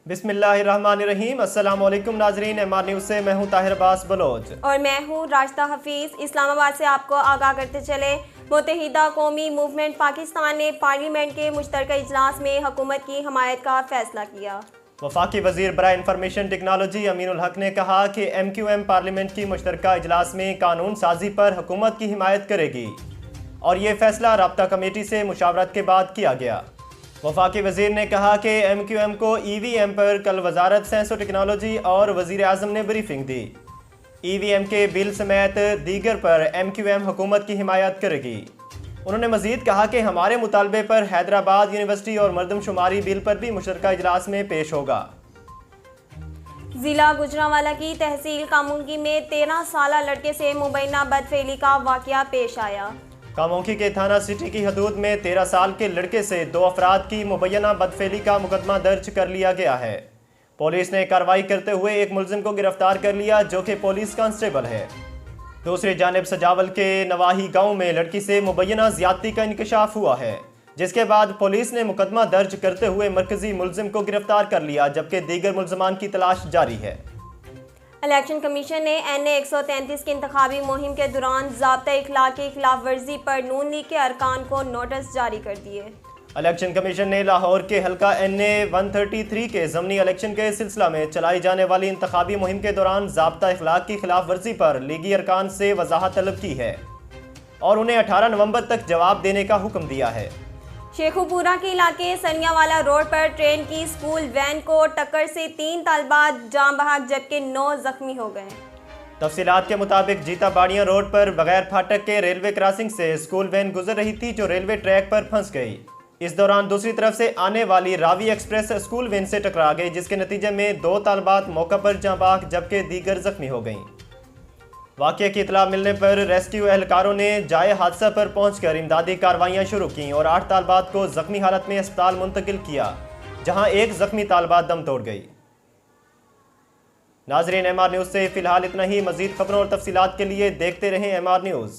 बिस्मिल्लाहिर्रहमानिर्रहीम। अस्सलाम वालेकुम नाजरीन, एमआर न्यूज़ से मैं हूँ ताहिर अब्बास बलोच और मैं हूँ राशिदा हफीज़। इस्लामाबाद से आपको आगाह करते चले, मुत्तहिदा कौमी मूवमेंट पाकिस्तान ने पार्लियामेंट के मुश्तरका इजलास में हुकूमत की हमायत का फैसला किया। वफाकी वज़ीर बराए इंफॉर्मेशन टेक्नोलॉजी अमीनुल हक ने कहा कि MQM पार्लियामेंट की मुश्तरका इजलास में कानून साजी पर हुकूमत की हिमायत करेगी और ये फैसला राब्ता कमेटी से मुशावरत के बाद किया गया। वफाकी वज़ीर ने कहा कि MQM को EVM पर कल वजारत साइंस और टेक्नोलॉजी और वज़ीर आज़म ने ब्रीफिंग दी। EVM के बिल समेत दीगर पर MQM हुकूमत की हिमायत करेगी। उन्होंने मजीद कहा कि हमारे मुतालबे पर हैदराबाद यूनिवर्सिटी और मरदमशुमारी बिल पर भी मुश्तरका इजलास में पेश होगा। जिला गुजरांवाला की तहसील कामुंगी में 13 साला लड़के से मुबैना बदफेली का वाकया पेश आया। कामुंगी के थाना सिटी की हदूद में 13 साल के लड़के से 2 अफराद की मुबैना बदफेली का मुकदमा दर्ज कर लिया गया है। पुलिस ने कार्रवाई करते हुए एक मुलजिम को गिरफ्तार कर लिया जो कि पुलिस कांस्टेबल है। दूसरी जानिब सजावल के नवाही गांव में लड़की से मुबैना ज्यादती का इंकशाफ हुआ है, जिसके बाद पुलिस ने मुकदमा दर्ज करते हुए मरकजी मुलजिम को गिरफ्तार कर लिया, जबकि दीगर मुलजमान की तलाश जारी है। इलेक्शन कमीशन ने NA 133 की इंतखाबी मुहिम के दौरान ज़ाब्ता इखलाक की खिलाफ वर्जी पर नून लीग के अरकान को नोटिस जारी कर दिए। इलेक्शन कमीशन ने लाहौर के हल्का NA 133 के ज़मनी इलेक्शन के सिलसिला में चलाई जाने वाली इंतखाबी मुहिम के दौरान ज़ाब्ता इखलाक की खिलाफ वर्जी पर लीगी अरकान से वजाहत तलब की है और उन्हें 18 नवंबर तक जवाब देने का हुक्म दिया है। शेखुपुरा के इलाके सनियावाला रोड पर ट्रेन की स्कूल वैन को टक्कर से 3 तालिबात जाम बहक जबकि 9 जख्मी हो गए। तफसीलात के मुताबिक जीता बाड़ियाँ रोड पर बगैर फाटक के रेलवे क्रॉसिंग से स्कूल वैन गुजर रही थी जो रेलवे ट्रैक पर फंस गई। इस दौरान दूसरी तरफ से आने वाली रावी एक्सप्रेस स्कूल वैन से टकरा गई, जिसके नतीजे में 2 तालिबात मौका पर जाँ बहक जबकि दीगर जख्मी हो गईं। वाक़ये की इतला मिलने पर रेस्क्यू एहलकारों ने जाए हादसा पर पहुंचकर इमदादी कार्रवाइयाँ शुरू की और 8 तालिबात को जख्मी हालत में अस्पताल मुंतकिल किया, जहां एक जख्मी तालिबात दम तोड़ गई। नाजरीन, MR न्यूज़ से फ़िलहाल इतना ही। मज़ीद खबरों और तफसीलात के लिए देखते रहें MR न्यूज़।